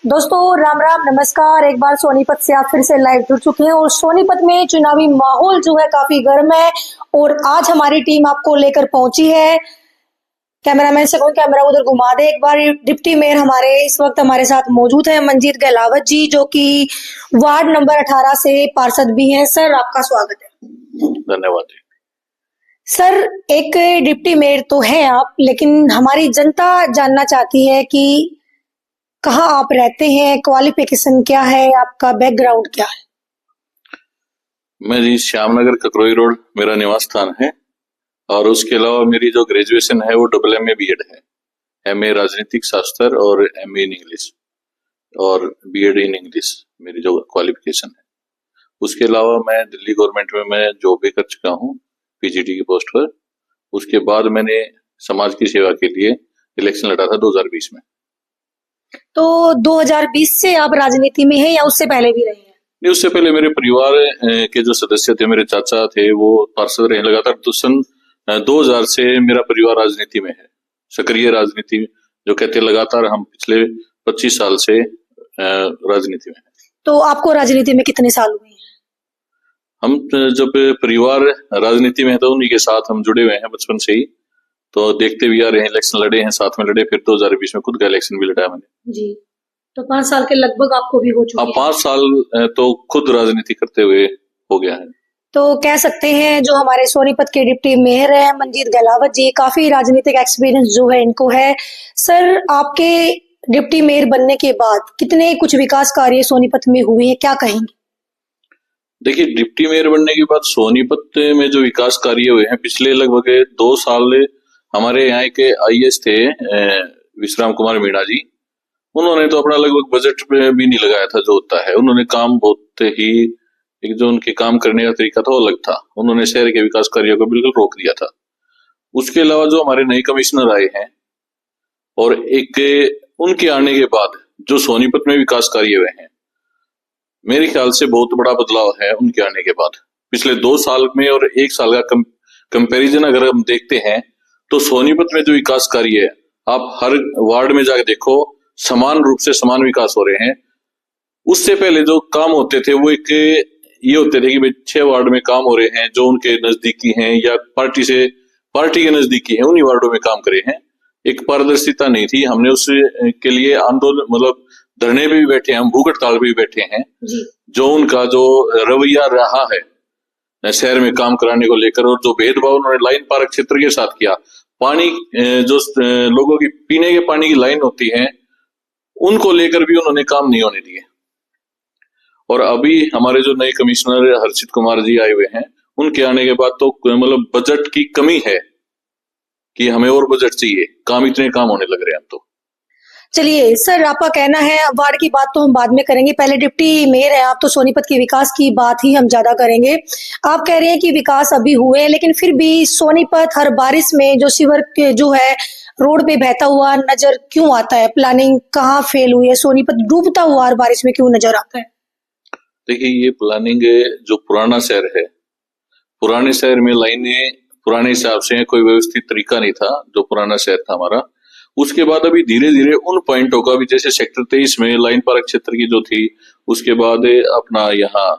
दोस्तों राम राम नमस्कार। एक बार सोनीपत से आप फिर से लाइव जुड़ चुके हैं और सोनीपत में चुनावी माहौल जो है काफी गर्म है और आज हमारी टीम आपको लेकर पहुंची है। कैमरामैन से कहूँ कैमरा उधर घुमा दे एक बार। डिप्टी मेयर हमारे इस वक्त हमारे साथ मौजूद है मंजीत गहलावत जी, जो कि वार्ड नंबर 18 से पार्षद भी हैं। सर आपका स्वागत है। धन्यवाद। सर एक डिप्टी मेयर तो है आप, लेकिन हमारी जनता जानना चाहती है कि कहाँ आप रहते हैं, क्वालिफिकेशन क्या है, आपका बैकग्राउंड क्या है? मैं जी श्यामनगर ककरोई रोड मेरा निवास स्थान है और उसके अलावा मेरी जो ग्रेजुएशन है वो MA BEd है। MA राजनीतिक शास्त्र और MA इन इंग्लिश और BEd इन इंग्लिश मेरी जो क्वालिफिकेशन है। उसके अलावा मैं दिल्ली गवर्नमेंट में मैं जॉब भी कर चुका हूँ PGT की पोस्ट पर। उसके बाद मैंने समाज की सेवा के लिए इलेक्शन लड़ा था 2020 में। तो 2020 से आप राजनीति में हैं या उससे पहले भी रहे हैं? नहीं, उससे पहले मेरे परिवार के जो सदस्य थे, मेरे चाचा थे, वो पार्षद रहे लगातार। तो सन 2000 से मेरा परिवार राजनीति में है, सक्रिय राजनीति जो कहते हैं। लगातार हम पिछले 25 साल से राजनीति में है। तो आपको राजनीति में कितने साल हुए हैं? हम जब परिवार राजनीति में है तो उन्हीं के साथ हम जुड़े हुए हैं बचपन से ही, तो देखते भी आ रहे हैं। इलेक्शन लड़े हैं, साथ में लड़े, फिर 2020 में खुद का इलेक्शन भी लड़ा मैंने जी। तो 5 साल के लगभग आपको भी हो चुके हैं। 5 साल तो खुद राजनीति करते हुए हो गया है। तो कह सकते हैं जो हमारे सोनीपत के डिप्टी मेयर है मंजीत गहलावत जी, काफी राजनीतिक एक्सपीरियंस जो है इनको है। सर आपके डिप्टी मेयर बनने के बाद कितने कुछ विकास कार्य सोनीपत में हुए हैं, क्या कहेंगे? देखिए, डिप्टी मेयर बनने के बाद सोनीपत में जो विकास कार्य हुए हैं पिछले लगभग 2 साल, हमारे यहाँ के IAS थे विश्राम कुमार मीणा जी, उन्होंने तो अपना लगभग बजट पे भी नहीं लगाया था जो होता है। उन्होंने काम बहुत ही, एक जो उनके काम करने का तरीका था वो अलग था। उन्होंने शहर के विकास कार्यों को बिल्कुल रोक दिया था। उसके अलावा जो हमारे नए कमिश्नर आए हैं और एक उनके आने के बाद जो सोनीपत में विकास कार्य हुए हैं, मेरे ख्याल से बहुत बड़ा बदलाव है उनके आने के बाद। पिछले 2 साल में और 1 साल का कंपैरिजन अगर हम देखते हैं तो सोनीपत में जो विकास कार्य है, आप हर वार्ड में जाकर देखो, समान रूप से समान विकास हो रहे हैं। उससे पहले जो काम होते थे वो एक ये होते थे कि भाई 6 वार्ड में काम हो रहे हैं जो उनके नजदीकी हैं या पार्टी के नजदीकी हैं, उन्हीं वार्डों में काम करे हैं। एक पारदर्शिता नहीं थी। हमने उसके लिए आंदोलन, मतलब धरने पे भी बैठे हैं, हम भूख हड़ताल पे भी बैठे हैं। जो उनका जो रवैया रहा है शहर में काम कराने को लेकर, और जो भेदभाव उन्होंने लाइन पार्क क्षेत्र के साथ किया, पानी जो लोगों की पीने के पानी की लाइन होती है उनको लेकर भी उन्होंने काम नहीं होने दिए। और अभी हमारे जो नए कमिश्नर हर्षित कुमार जी आए हुए हैं, उनके आने के बाद तो मतलब बजट की कमी है कि हमें और बजट चाहिए। काम इतने काम होने लग रहे हैं अब तो। चलिए सर, आपका कहना है, वार्ड की बात तो हम बाद में करेंगे, पहले डिप्टी मेयर है आप, तो सोनीपत के विकास की बात ही हम ज्यादा करेंगे। आप कह रहे हैं कि विकास अभी हुए हैं, लेकिन फिर भी सोनीपत हर बारिश में जो सीवर जो है रोड पे बहता हुआ नजर क्यों आता है? प्लानिंग कहाँ फेल हुई है? सोनीपत डूबता हुआ हर बारिश में क्यों नजर आता है? देखिए, ये प्लानिंग जो पुराना शहर है, पुराने शहर में लाइनें पुराने हिसाब से कोई व्यवस्थित तरीका नहीं था जो पुराना शहर था हमारा। उसके बाद अभी धीरे धीरे उन पॉइंटों का भी, जैसे सेक्टर 23 में लाइन पार्क क्षेत्र की जो थी, उसके बाद अपना यहाँ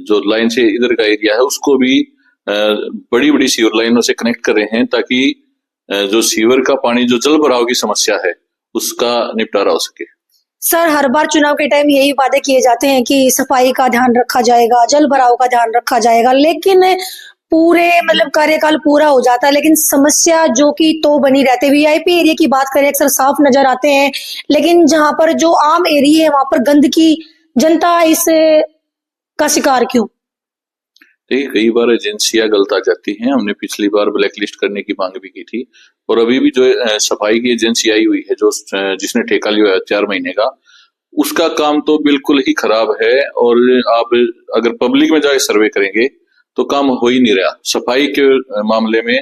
जो लाइन से इधर का एरिया है उसको भी बड़ी बड़ी सीवर लाइनों से कनेक्ट कर रहे हैं ताकि जो सीवर का पानी, जो जल भराव की समस्या है, उसका निपटारा हो सके। सर हर बार चुनाव के टाइम यही वादे किए जाते हैं कि सफाई का ध्यान रखा जाएगा, जल भराव का ध्यान रखा जाएगा, लेकिन पूरे मतलब कार्यकाल पूरा हो जाता है लेकिन समस्या जो कि तो बनी रहती है। VIP एरिया की बात करें, अक्सर साफ नजर आते हैं, लेकिन जहां पर जो आम एरिया है वहां पर गंदगी, जनता इस का शिकार क्यों? देखिए, कई बार एजेंसियां गलत आ जाती हैं। हमने पिछली बार ब्लैक लिस्ट करने की मांग भी की थी, और अभी भी जो सफाई की एजेंसी आई हुई है, जो जिसने ठेका लिया है 4 महीने का, उसका काम तो बिल्कुल ही खराब है। और आप अगर पब्लिक में जाके सर्वे करेंगे तो काम हो ही नहीं रहा। सफाई के मामले में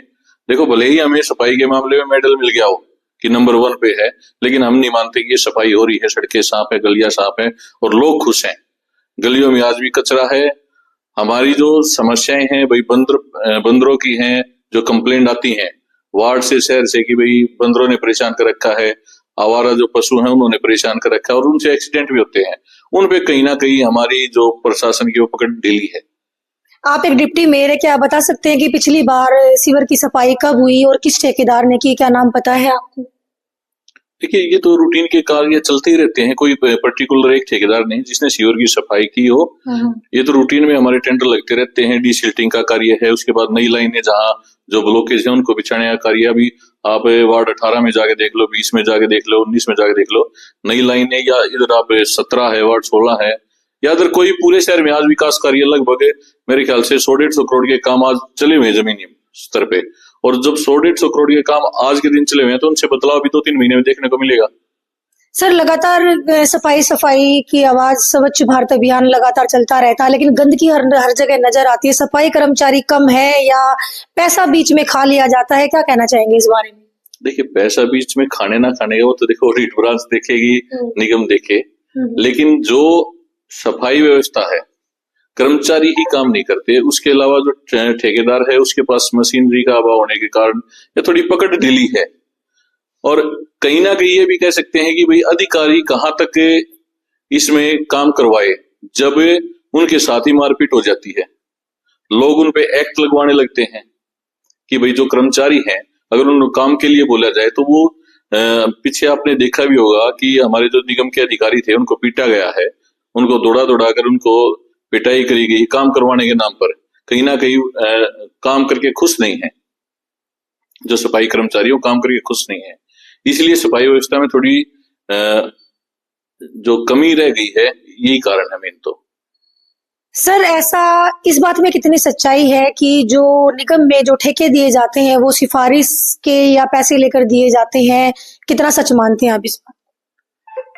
देखो, भले ही हमें सफाई के मामले में मेडल मिल गया हो कि नंबर 1 पे है, लेकिन हम नहीं मानते कि ये सफाई हो रही है। सड़कें साफ है, गलियां साफ है और लोग खुश हैं। गलियों में आज भी कचरा है। हमारी जो समस्याएं हैं भाई बंदरों की हैं, जो कंप्लेंट आती हैं वार्ड से, शहर से, कि भाई बंदरों ने परेशान कर रखा है, आवारा जो पशु हैं उन्होंने परेशान कर रखा है और उनसे एक्सीडेंट भी होते हैं। उन पे कहीं ना कहीं हमारी जो प्रशासन की वो पकड़ ढीली है। आप एक डिप्टी मेयर है, क्या आप बता सकते हैं कि पिछली बार सीवर की सफाई कब हुई और किस ठेकेदार ने की? क्या नाम पता है आपको? देखिए, ये तो रूटीन के कार्य चलते ही रहते हैं, कोई पर्टिकुलर एक ठेकेदार नहीं जिसने सीवर की सफाई की हो। ये तो रूटीन में हमारे टेंडर लगते रहते हैं। डीसिल्टिंग का कार्य है, उसके बाद नई लाइनें जहाँ जो ब्लॉकेज है उनको बिछाने का कार्य। अभी आप वार्ड 18 में जाके देख लो, 20 में जाके देख लो, 19 में जाके देख लो, नई लाइनें, या इधर आप 17 है, वार्ड 16 है, या अगर कोई पूरे शहर में आज विकास कार्य लगभग मेरे ख्याल से 100-150 करोड़ के काम आज चले हुए हैं जमीनी स्तर पे। और जब 100-150 करोड़ के काम आज के दिन चले हुए हैं तो उनसे बदलाव भी 2-3 महीने में देखने को मिलेगा। सर, लगातार सफाई की आवाज, स्वच्छ भारत अभियान लगातार चलता रहता है, लेकिन गंदगी हर जगह नजर आती है। सफाई कर्मचारी कम है या पैसा बीच में खा लिया जाता है? क्या कहना चाहेंगे इस बारे में? देखिए, पैसा बीच में खाने ना खाने का वो तो देखो रीट ब्रांच देखेगी, निगम देखे, लेकिन जो सफाई व्यवस्था है कर्मचारी ही काम नहीं करते। उसके अलावा जो ठेकेदार है उसके पास मशीनरी का अभाव होने के कारण या थोड़ी पकड़ ढीली है। और कहीं ना कहीं ये भी कह सकते हैं कि भाई अधिकारी कहाँ तक इसमें काम करवाए जब उनके साथ ही मारपीट हो जाती है। लोग उन पे एक्ट लगवाने लगते हैं कि भाई जो कर्मचारी हैं अगर उनको काम के लिए बोला जाए तो वो पीछे आपने देखा भी होगा कि हमारे जो निगम के अधिकारी थे उनको पीटा गया है, उनको दौड़ा दौड़ा कर उनको पिटाई करी गई काम करवाने के नाम पर। कहीं ना कहीं काम करके खुश नहीं है, जो सफाई कर्मचारी वो काम करके खुश नहीं है। इसलिए सफाई व्यवस्था में थोड़ी जो कमी रह गई है, यही कारण है मेन तो। सर, ऐसा इस बात में कितनी सच्चाई है कि जो निगम में जो ठेके दिए जाते हैं वो सिफारिश के या पैसे लेकर दिए जाते हैं? कितना सच मानते हैं आप इस बात?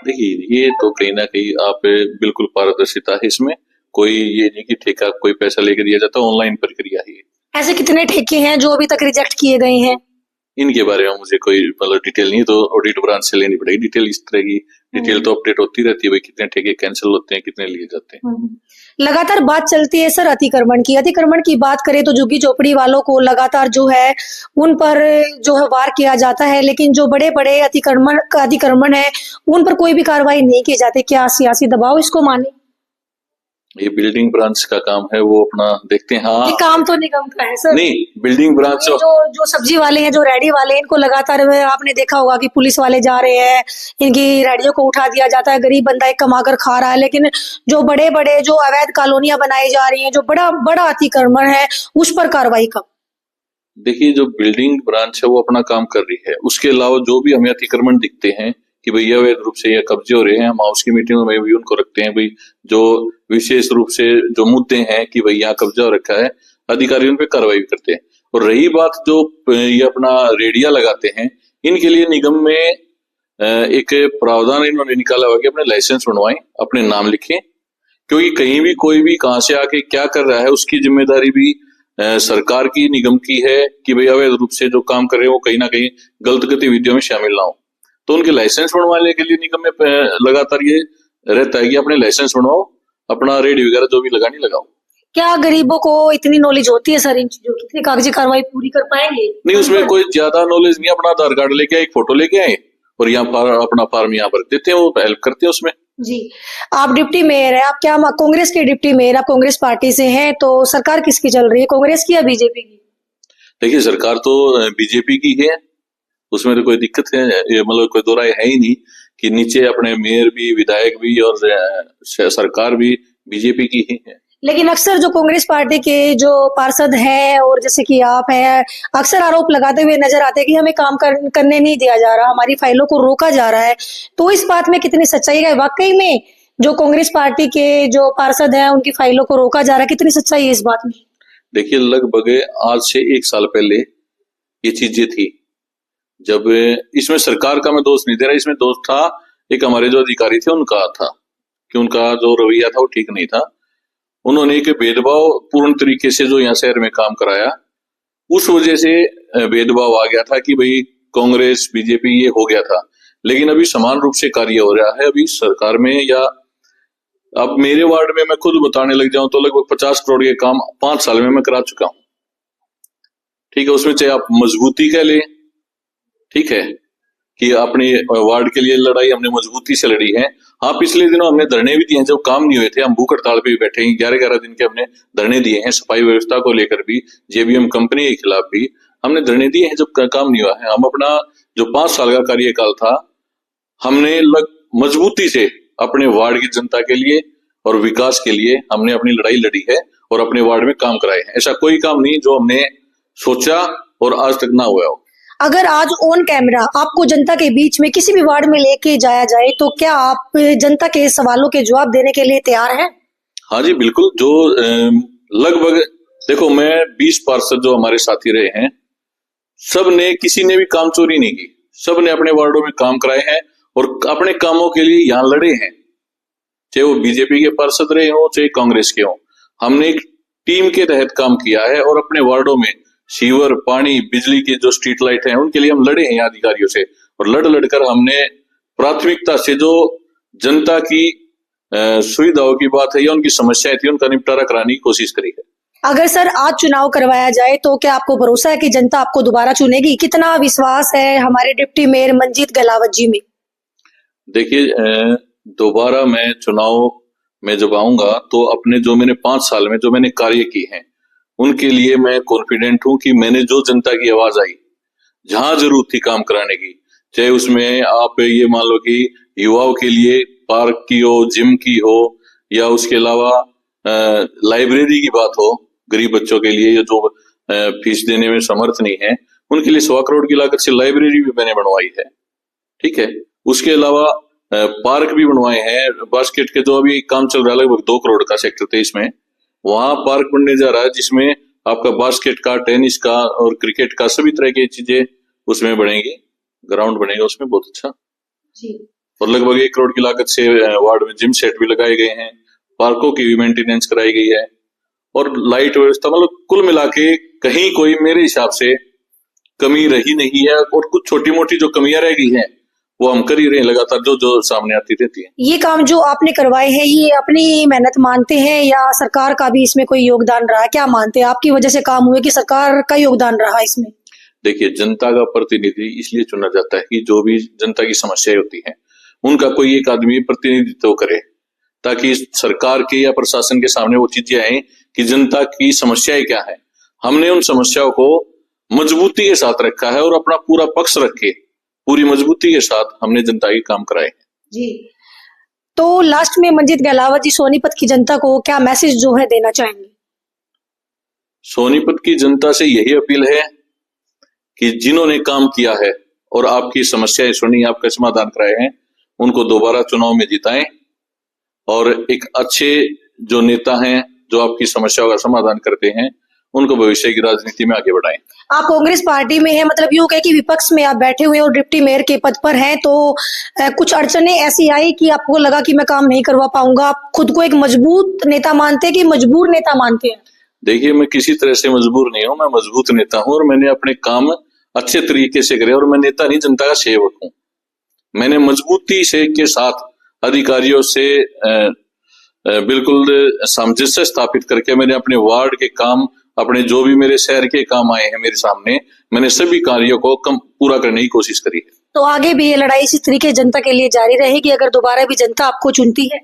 देखिए, ये तो कहीं ना कहीं आप बिल्कुल पारदर्शिता है इसमें, कोई ये नहीं कि ठेका कोई पैसा लेकर दिया जाता, ऑनलाइन प्रक्रिया है। ऐसे कितने ठेके हैं जो अभी तक रिजेक्ट किए गए हैं? इनके बारे में मुझे कोई मतलब डिटेल नहीं, तो ऑडिट ब्रांच से लेनी पड़ेगी डिटेल। इस तरह की डिटेल तो अपडेट होती रहती है, भाई कितने ठेके कैंसिल होते हैं, कितने लिए जाते हैं। लगातार बात चलती है सर अतिक्रमण की। अतिक्रमण की बात करें तो झुग्गी झोपड़ी वालों को लगातार जो है उन पर जो है वार किया जाता है, लेकिन जो बड़े बड़े अतिक्रमण है उन पर कोई भी कार्रवाई नहीं की जाती। क्या सियासी दबाव इसको माने? ये बिल्डिंग ब्रांच का काम है, वो अपना देखते हैं। हाँ, ये काम तो निगम का है सर। नहीं, बिल्डिंग ब्रांच जो सब्जी वाले हैं, जो रेडी वाले हैं, इनको लगातार आपने देखा होगा कि पुलिस वाले जा रहे हैं, इनकी रेडियो को उठा दिया जाता है। गरीब बंदा एक कमा कर खा रहा है, लेकिन जो बड़े बड़े जो अवैध कॉलोनियां बनाई जा रही हैं, जो बड़ा बड़ा अतिक्रमण है, उस पर कार्रवाई कब? देखिए, जो बिल्डिंग ब्रांच है वो अपना काम कर रही है। उसके अलावा जो भी हमें अतिक्रमण दिखते हैं कि भैया अवैध रूप से या कब्जे हो रहे हैं, हम हाउस की मीटिंगों में भी उनको रखते हैं। भाई जो विशेष रूप से जो मुद्दे हैं कि भाई यहाँ कब्जा हो रखा है, अधिकारी उन पे कार्रवाई भी करते हैं। और रही बात जो ये अपना रेडिया लगाते हैं, इनके लिए निगम में एक प्रावधान इन्होंने निकाला हुआ कि अपने लाइसेंस बनवाएं, अपने नाम लिखें, क्योंकि कहीं भी कोई भी कहाँ से आके क्या कर रहा है उसकी जिम्मेदारी भी सरकार की, निगम की है कि भाई अवैध रूप से जो काम कर रहे हैं वो कहीं ना कहीं गलत गतिविधियों में शामिल ना हो। तो उनके लाइसेंस बनवाने के लिए निगम में लगातार ये रहता है कि अपने लाइसेंस बनवाओ, अपना रेडी वगैरह जो भी लगानी लगाओ। क्या गरीबों को इतनी नॉलेज होती है सर इन चीजों की? इतनी कागजी कार्रवाई पूरी कर पाएंगे? नहीं, उसमें कोई ज्यादा नॉलेज नहीं। अपना आधार कार्ड लेके आए, एक फोटो लेके आए और यहाँ अपना फॉर्म यहाँ भर देते हैं, वो हेल्प करते हैं उसमें। जी, आप डिप्टी मेयर है, आप क्या कांग्रेस के डिप्टी मेयर, आप कांग्रेस पार्टी से हैं, तो सरकार किसकी चल रही है, कांग्रेस की या बीजेपी की? देखिए, सरकार तो बीजेपी की है, उसमें तो कोई दिक्कत है, ये मतलब कोई दो राय है ही नहीं कि नीचे अपने मेयर भी, विधायक भी और सरकार भी बीजेपी की ही है। लेकिन अक्सर जो कांग्रेस पार्टी के जो पार्षद हैं और जैसे कि आप हैं, अक्सर आरोप लगाते हुए नजर आते हैं कि हमें काम करने नहीं दिया जा रहा, हमारी फाइलों को रोका जा रहा है। तो इस बात में कितनी सच्चाई है? वाकई में जो कांग्रेस पार्टी के जो पार्षद हैं उनकी फाइलों को रोका जा रहा है, कितनी सच्चाई है इस बात में? देखिए, लगभग आज से 1 साल पहले ये चीजें थी, जब इसमें सरकार का मैं दोष नहीं दे रहा, इसमें दोष था एक हमारे जो अधिकारी थे उनका था कि उनका जो रवैया था वो ठीक नहीं था। उन्होंने एक भेदभाव पूर्ण तरीके से जो यहाँ शहर में काम कराया, उस वजह से भेदभाव आ गया था कि भाई कांग्रेस बीजेपी ये हो गया था। लेकिन अभी समान रूप से कार्य हो रहा है अभी सरकार में। या अब मेरे वार्ड में मैं खुद बताने लग जाऊं तो लगभग 50 करोड़ के काम 5 साल में मैं करा चुका हूं। ठीक है, उसमें चाहे आप मजबूती कह ले, ठीक है, कि अपने वार्ड के लिए लड़ाई हमने मजबूती से लड़ी है। हाँ, पिछले दिनों हमने धरने भी दिए हैं, जब काम नहीं हुए थे हम भूख हड़ताल पे भी बैठे हैं, 11-11 दिन के हमने धरने दिए हैं, सफाई व्यवस्था को लेकर भी, जेबीएम कंपनी के खिलाफ भी हमने धरने दिए हैं जब काम नहीं हुआ है। हम अपना जो 5 साल का कार्यकाल था, हमने मजबूती से अपने वार्ड की जनता के लिए और विकास के लिए हमने अपनी लड़ाई लड़ी है और अपने वार्ड में काम कराए हैं। ऐसा कोई काम नहीं जो हमने सोचा और आज तक ना हुआ हो। अगर आज ऑन कैमरा आपको जनता के बीच में किसी भी वार्ड में लेके जाया जाए तो क्या आप जनता के सवालों के जवाब देने के लिए तैयार हैं? हाँ जी, बिल्कुल। जो लगभग देखो, मैं 20 पार्षद जो हमारे साथी रहे हैं, सब ने, किसी ने भी काम चोरी नहीं की, सब ने अपने वार्डों में काम कराए हैं और अपने कामों के लिए यहाँ लड़े हैं, चाहे वो बीजेपी के पार्षद रहे हो चाहे कांग्रेस के हो। हमने एक टीम के तहत काम किया है और अपने वार्डों में सीवर, पानी, बिजली की जो स्ट्रीट लाइट है उनके लिए हम लड़े हैं अधिकारियों से, और लड़कर हमने प्राथमिकता से जो जनता की सुविधाओं की बात है या उनकी समस्याएं थी उनका निपटारा कराने की कोशिश करी है। अगर सर आज चुनाव करवाया जाए तो क्या आपको भरोसा है कि जनता आपको दोबारा चुनेगी? कितना विश्वास है हमारे डिप्टी मेयर मंजीत गहलावत जी में? देखिए, दोबारा मैं चुनाव में जब आऊंगा तो अपने जो मैंने 5 साल में जो मैंने कार्य किए हैं उनके लिए मैं कॉन्फिडेंट हूं कि मैंने जो जनता की आवाज आई, जहां जरूरत थी काम कराने की, चाहे उसमें आप ये मान लो कि युवाओं के लिए पार्क की हो, जिम की हो, या उसके अलावा लाइब्रेरी की बात हो, गरीब बच्चों के लिए जो फीस देने में समर्थ नहीं है उनके लिए 1.25 करोड़ की लागत से लाइब्रेरी भी मैंने बनवाई है। ठीक है, उसके अलावा पार्क भी बनवाए हैं। बास्केट के जो अभी काम चल रहा है लगभग 2 करोड़ का सेक्टर 23 में, वहां पार्क बनने जा रहा है जिसमें आपका बास्केट का, टेनिस का और क्रिकेट का सभी तरह की चीजें उसमें बनेगी, ग्राउंड बनेगा उसमें बहुत अच्छा जी। और लगभग 1 करोड़ की लागत से वार्ड में जिम सेट भी लगाए गए हैं, पार्कों की भी मेंटेनेंस कराई गई है और लाइट व्यवस्था, मतलब कुल मिला के कहीं कोई मेरे हिसाब से कमी रही नहीं है। और कुछ छोटी मोटी जो कमियां रह गई हैं वो हम कर ही रहे हैं लगातार, जो सामने आती रहती है। ये काम जो आपने करवाए हैं ये अपनी मेहनत मानते हैं या सरकार का भी इसमें कोई योगदान रहा? क्या मानते हैं, आपकी वजह से काम हुए कि सरकार का योगदान रहा इसमें? देखिए, जनता का प्रतिनिधि इसलिए चुना जाता है कि जो भी जनता की समस्याएं होती हैं उनका कोई एक आदमी प्रतिनिधित्व करे, ताकि सरकार के या प्रशासन के सामने वो चीजें आए कि जनता की समस्याएं क्या है। हमने उन समस्याओं को मजबूती के साथ रखा है और अपना पूरा पक्ष रख के पूरी मजबूती के साथ हमने जनता के काम कराए हैं। जी, तो लास्ट में मंजीत गहलावत जी सोनीपत की जनता को क्या मैसेज जो है देना चाहेंगे? सोनीपत की जनता से यही अपील है कि जिन्होंने काम किया है और आपकी समस्याएं सुनी, आपका समाधान कराए हैं, उनको दोबारा चुनाव में जिताएं और एक अच्छे जो नेता हैं जो आपकी समस्याओं का समाधान करते हैं उनको भविष्य की राजनीति में आगे बढ़ाएं। आप कांग्रेस पार्टी में हैं, मतलब यूं कहे कि विपक्ष में आप बैठे हुए और डिप्टी मेयर के पद पर हैं, तो कुछ अड़चने ऐसी आई कि आपको लगा कि मैं काम नहीं करवा पाऊंगा? आप खुद को एक मजबूत नेता मानते हैं कि मजबूर नेता मानते हैं? देखिए, मैं किसी तरह से मजबूर नहीं हूं, मैं मजबूत नेता हूं और मैंने अपने काम अच्छे तरीके से करे और मैं नेता नहीं, जनता का सेवक हूं। मैंने मजबूती से के साथ अधिकारियों से बिल्कुल सामंजस्य स्थापित करके मैंने अपने वार्ड के काम, अपने जो भी मेरे शहर के काम आए हैं मेरे सामने, मैंने सभी कार्यों को पूरा करने की कोशिश करी है। तो आगे भी ये लड़ाई इसी तरीके जनता के लिए जारी रहेगी अगर दोबारा भी जनता आपको चुनती है?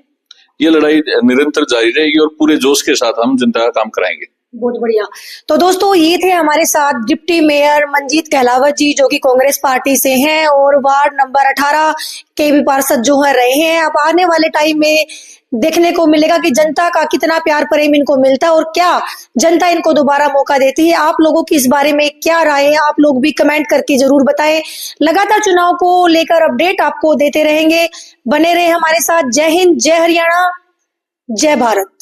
ये लड़ाई निरंतर जारी रहेगी और पूरे जोश के साथ हम जनता का काम कराएंगे। बहुत बढ़िया। तो दोस्तों, ये थे हमारे साथ डिप्टी मेयर मंजीत गहलावत जी जो कि कांग्रेस पार्टी से हैं और वार्ड नंबर 18 के भी पार्षद जो है रहे हैं। अब आने वाले टाइम में देखने को मिलेगा कि जनता का कितना प्यार प्रेम इनको मिलता है और क्या जनता इनको दोबारा मौका देती है। आप लोगों की इस बारे में क्या राय है, आप लोग भी कमेंट करके जरूर बताएं। लगातार चुनाव को लेकर अपडेट आपको देते रहेंगे, बने रहे हमारे साथ। जय हिंद, जय हरियाणा, जय भारत।